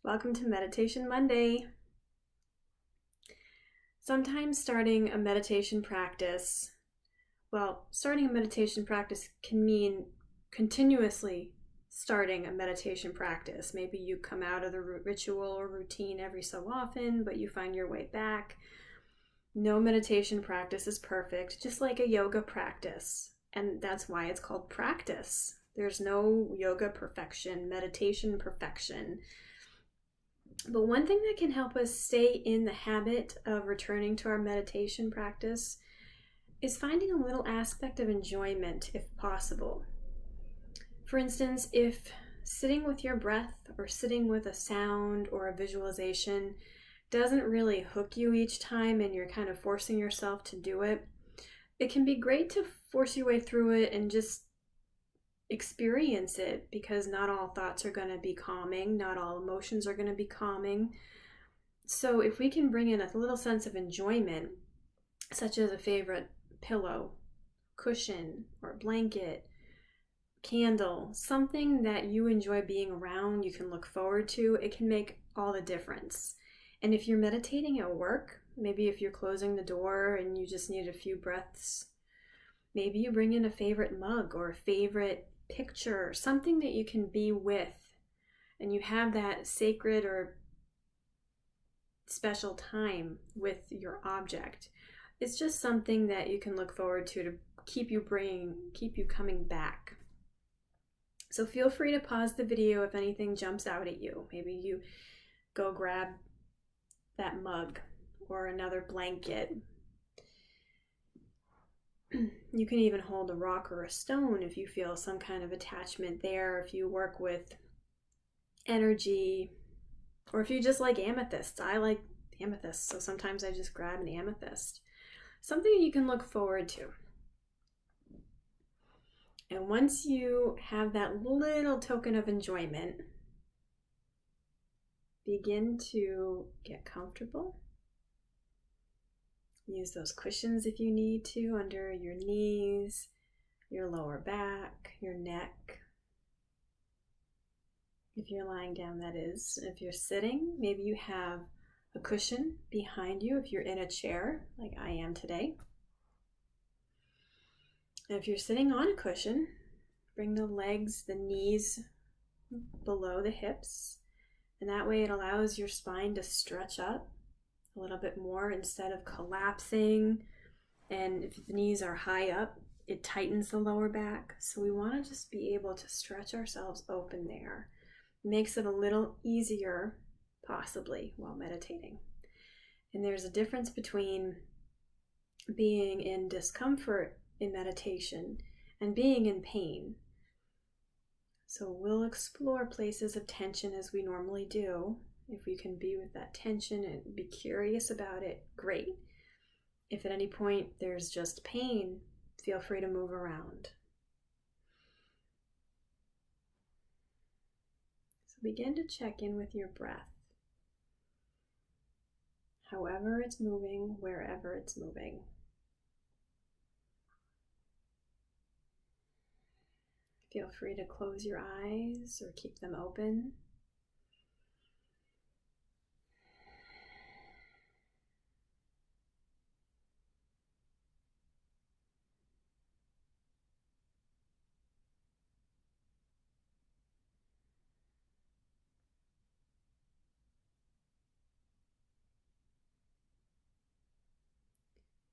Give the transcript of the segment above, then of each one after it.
Welcome to Meditation Monday. Sometimes starting a meditation practice can mean continuously starting a meditation practice. Maybe you come out of the ritual or routine every so often, but you find your way back. No meditation practice is perfect, just like a yoga practice. And that's why it's called practice. There's no yoga perfection, meditation perfection. But one thing that can help us stay in the habit of returning to our meditation practice is finding a little aspect of enjoyment if possible. For instance, if sitting with your breath or sitting with a sound or a visualization doesn't really hook you each time and you're kind of forcing yourself to do it, it can be great to force your way through it and just experience it, because not all thoughts are going to be calming, not all emotions are going to be calming. So if we can bring in a little sense of enjoyment, such as a favorite pillow, cushion, or blanket, candle, something that you enjoy being around, you can look forward to, it can make all the difference. And if you're meditating at work, maybe if you're closing the door and you just need a few breaths, maybe you bring in a favorite mug or a favorite picture, something that you can be with, and you have that sacred or special time with your object. It's just something that you can look forward to keep you coming back. So feel free to pause the video if anything jumps out at you. Maybe you go grab that mug or another blanket. You can even hold a rock or a stone if you feel some kind of attachment there, if you work with energy, or if you just like amethysts. I like amethysts, so sometimes I just grab an amethyst. Something you can look forward to. And once you have that little token of enjoyment, begin to get comfortable. Use those cushions if you need to, under your knees, your lower back, your neck. If you're lying down, that is. If you're sitting, maybe you have a cushion behind you if you're in a chair, like I am today. And if you're sitting on a cushion, bring the legs, the knees below the hips, and that way it allows your spine to stretch up a little bit more instead of collapsing. And if the knees are high up, it tightens the lower back. So we want to just be able to stretch ourselves open there. It makes it a little easier, possibly, while meditating. And there's a difference between being in discomfort in meditation and being in pain. So we'll explore places of tension as we normally do. If we can be with that tension and be curious about it, great. If at any point there's just pain, feel free to move around. So begin to check in with your breath. However it's moving, wherever it's moving. Feel free to close your eyes or keep them open.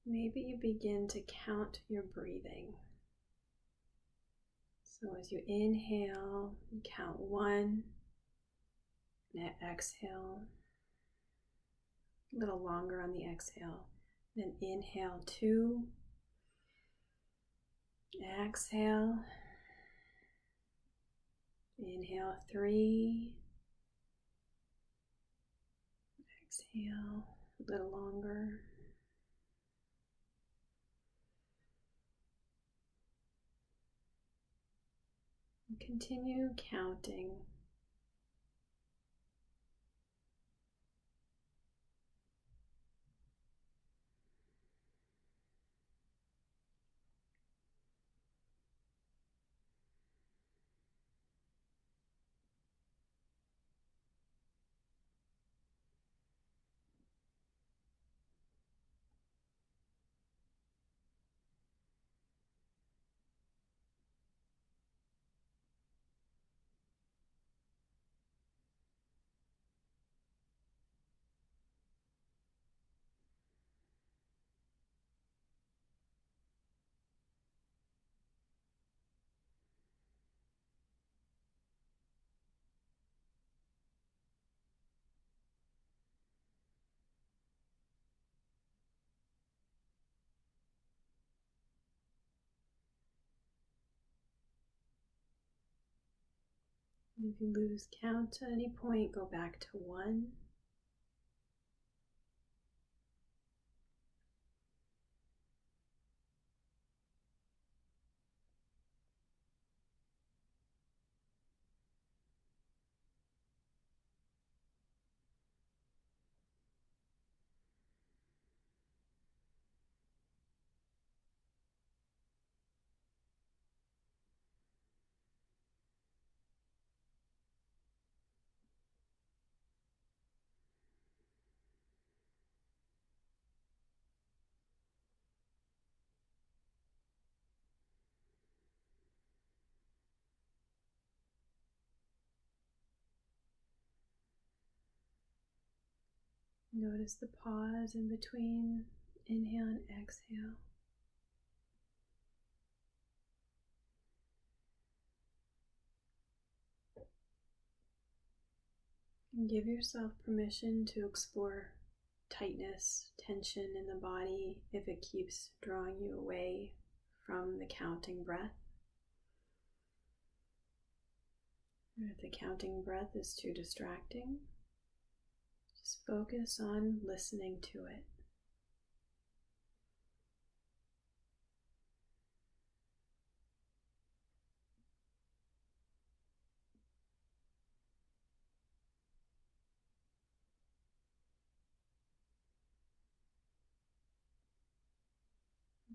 Maybe you begin to count your breathing. So as you inhale, you count 1, and exhale, a little longer on the exhale. Then inhale 2, exhale, inhale 3, exhale, a little longer. Continue counting. And if you lose count at any point, go back to 1. Notice the pause in between inhale and exhale. And give yourself permission to explore tightness, tension in the body if it keeps drawing you away from the counting breath. Or if the counting breath is too distracting, just focus on listening to it.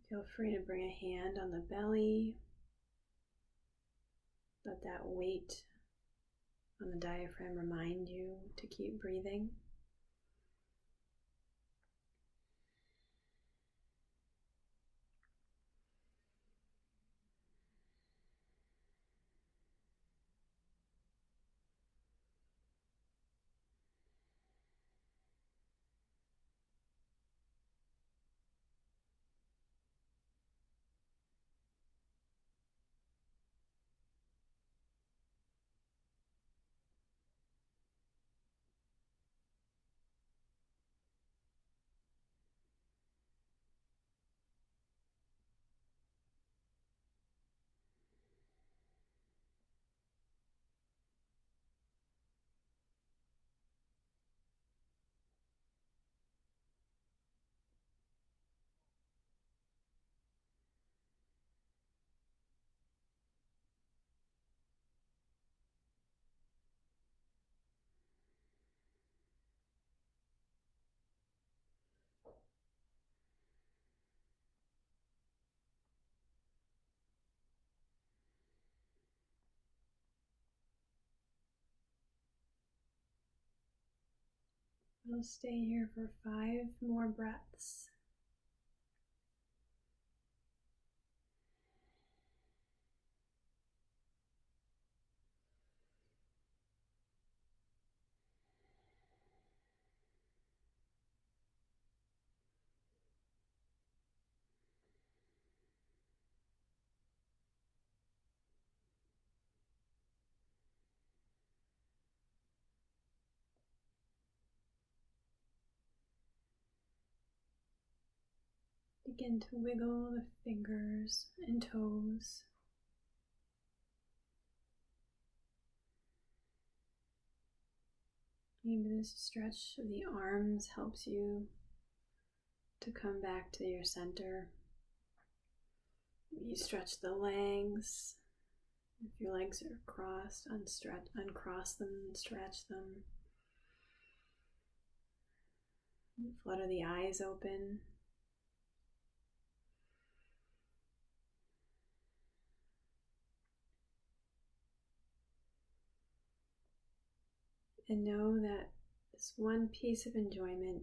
Feel free to bring a hand on the belly. Let that weight on the diaphragm remind you to keep breathing. We'll stay here for 5 more breaths. Begin to wiggle the fingers and toes. Maybe this stretch of the arms helps you to come back to your center. You stretch the legs. If your legs are crossed, uncross them and stretch them. Flutter the eyes open. And know that this one piece of enjoyment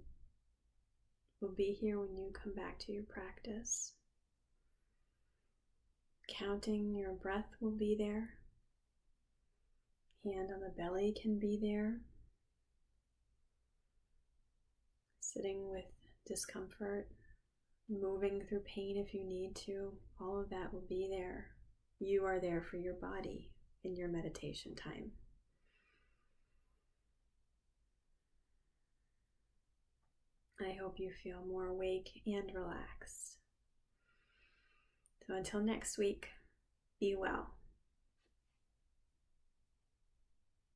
will be here when you come back to your practice. Counting your breath will be there. Hand on the belly can be there. Sitting with discomfort, moving through pain if you need to, all of that will be there. You are there for your body in your meditation time. I hope you feel more awake and relaxed. So until next week, be well.